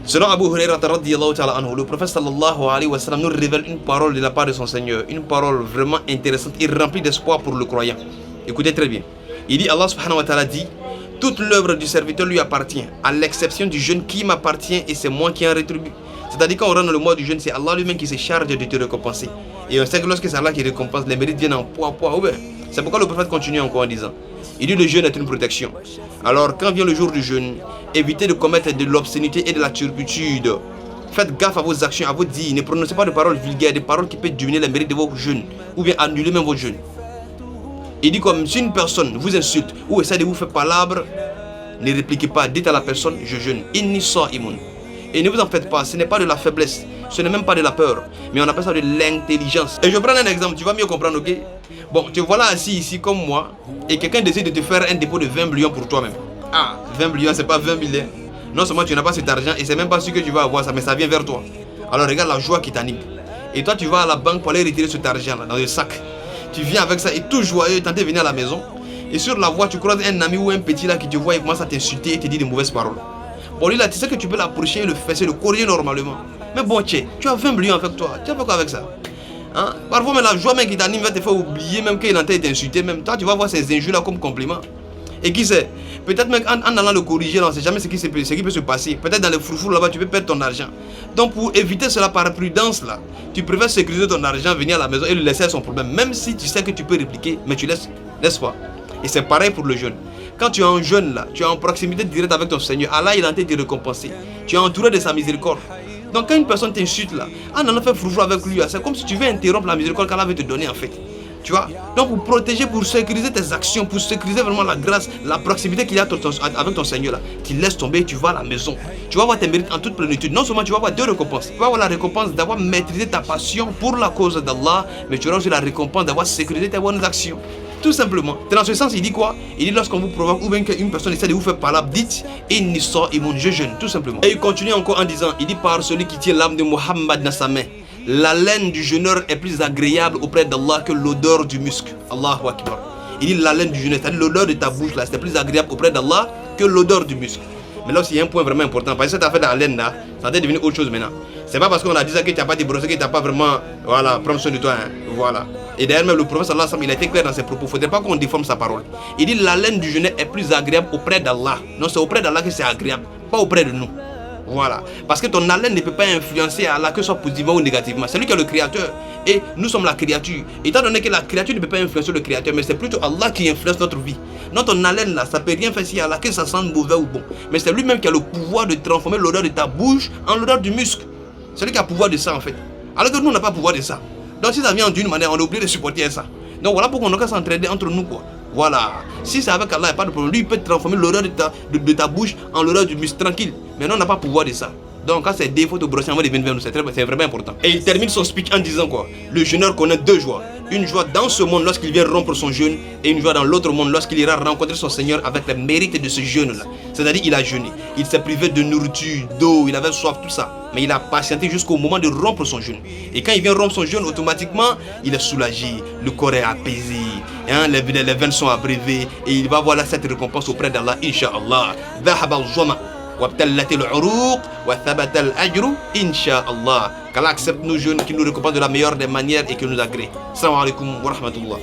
Selon Abu Hurairah radhiyallahu ta'ala anhu, le prophète sallallahu alayhi wa sallam nous révèle une parole de la part de son Seigneur, une parole vraiment intéressante et remplie d'espoir pour le croyant. Écoutez très bien. Il dit, Allah subhanahu wa ta'ala dit, toute l'œuvre du serviteur lui appartient, à l'exception du jeûne qui m'appartient et c'est moi qui en rétribue. C'est-à-dire quand on rentre dans le mois du jeûne, c'est Allah lui-même qui se charge de te récompenser. Et on sait que lorsque c'est Allah qui récompense, les mérites viennent en poids. C'est pourquoi le prophète continue encore en disant, il dit le jeûne est une protection. Alors quand vient le jour du jeûne, évitez de commettre de l'obscénité et de la turpitude. Faites gaffe à vos actions, à vos dits. Ne prononcez pas de paroles vulgaires, des paroles qui peuvent diminuer les mérites de vos jeûnes ou bien annuler même vos jeûnes. Il dit comme si une personne vous insulte ou essaie de vous faire palabre, ne répliquez pas, dites à la personne je jeûne. Inni sa'imun. Et ne vous en faites pas, ce n'est pas de la faiblesse, ce n'est même pas de la peur, mais on appelle ça de l'intelligence. Et je prends un exemple, tu vas mieux comprendre, ok? Bon, te voilà assis ici comme moi, et quelqu'un décide de te faire un dépôt de 20 millions pour toi-même. Ah, 20 millions, c'est pas 20 millions. Non seulement tu n'as pas cet argent, et c'est même pas sûr que tu vas avoir ça, mais ça vient vers toi. Alors regarde la joie qui t'anime. Et toi, tu vas à la banque pour aller retirer cet argent-là, dans le sac. Tu viens avec ça, et tout joyeux, tu es venir à la maison. Et sur la voie, tu croises un ami ou un petit là qui te voit et commence à t'insulter et te dit de mauvaises paroles. Bon, lui là, tu sais que tu peux l'approcher, le fesser, le corriger normalement. Mais bon, tu as 20 millions avec toi. Tu as fait quoi avec ça? Hein? Parfois, même la joie même qui t'anime va te faire oublier même qu'il est en train de t'insulter. Même toi, tu vas voir ces injures là comme compliment. Et qui sait? Peut-être même en allant le corriger, là, on ne sait jamais ce qui peut se passer. Peut-être dans les froufrous là-bas, tu peux perdre ton argent. Donc, pour éviter cela par prudence là, tu préfères sécuriser ton argent, venir à la maison et le laisser à son problème. Même si tu sais que tu peux répliquer, mais tu laisses pas. Et c'est pareil pour le jeûne. Quand tu es un jeune là, tu es en proximité directe avec ton Seigneur, Allah il est en train de te récompenser. Tu es entouré de sa miséricorde. Donc quand une personne t'insulte là, en allant faire froufrou avec lui, c'est comme si tu veux interrompre la miséricorde qu'Allah veut te donner en fait. Tu vois? Donc pour protéger, pour sécuriser tes actions, pour sécuriser vraiment la grâce, la proximité qu'il y a avec ton Seigneur là, tu laisses tomber, tu vas à la maison. Tu vas voir tes mérites en toute plénitude. Non seulement tu vas avoir deux récompenses. Tu vas avoir la récompense d'avoir maîtrisé ta passion pour la cause d'Allah, mais tu auras aussi la récompense d'avoir sécurisé tes bonnes actions. Tout simplement. Dans ce sens, il dit quoi? Il dit lorsqu'on vous provoque ou bien qu'une personne essaie de vous faire palabre, dites inni sa'imun, je jeûne, tout simplement. Et il continue encore en disant, il dit par celui qui tient l'âme de Muhammad dans sa main, la laine du jeûneur est plus agréable auprès d'Allah que l'odeur du musc. Allahu Akbar. Il dit la laine du jeûneur, c'est-à-dire l'odeur de ta bouche là, c'est plus agréable auprès d'Allah que l'odeur du musc. Mais là aussi, il y a un point vraiment important. Parce que cette affaire de la laine là, ça va devenir autre chose maintenant. C'est pas parce qu'on a dit ça que tu n'as pas débrosser, que tu n'as pas vraiment, voilà, prendre soin de toi. Hein. Voilà. Et d'ailleurs, même le prophète sallallahu alayhi wa sallam, il a été clair dans ses propos. Il ne faudrait pas qu'on déforme sa parole. Il dit la laine du jeûneur est plus agréable auprès d'Allah. Non, c'est auprès d'Allah que c'est agréable, pas auprès de nous. Voilà. Parce que ton haleine ne peut pas influencer Allah, que ce soit positivement ou négativement. C'est lui qui est le créateur. Et nous sommes la créature. Étant donné que la créature ne peut pas influencer le créateur, mais c'est plutôt Allah qui influence notre vie. Non, ton haleine là, ça ne peut rien faire si Allah, que ça sente mauvais ou bon. Mais c'est lui-même qui a le pouvoir de transformer l'odeur de ta bouche en l'odeur du muscle. C'est lui qui a le pouvoir de ça en fait. Alors que nous, on n'a pas le pouvoir de ça. Donc si ça vient d'une manière, on est obligé de supporter ça. Donc voilà pourquoi on a qu'à s'entraider entre nous quoi. Voilà. Si c'est avec Allah, il n'y a pas de problème. Lui, il peut transformer l'odeur de ta bouche en l'odeur du muscle tranquille. Mais nous, on n'a pas le pouvoir de ça. Donc quand c'est défaut de brosser, on va devenir vers nous. C'est vraiment important. Et il termine son speech en disant quoi? Le jeûneur connaît deux joies. Une joie dans ce monde lorsqu'il vient rompre son jeûne, et une joie dans l'autre monde lorsqu'il ira rencontrer son Seigneur avec les mérites de ce jeûne-là. C'est-à-dire il a jeûné, il s'est privé de nourriture, d'eau, il avait soif, tout ça. Mais il a patienté jusqu'au moment de rompre son jeûne. Et quand il vient rompre son jeûne, automatiquement, il est soulagé, le corps est apaisé, hein, les veines sont abrévées, et il va avoir cette récompense auprès d'Allah, Inch'Allah. وابتلت العروق وثبت الأجر إن شاء الله. Qu'Allah accepte nos jeûnes, qu'il nous récompense de la meilleure des manières et qu'il nous agrée. Salam alaikum wa rahmatullah.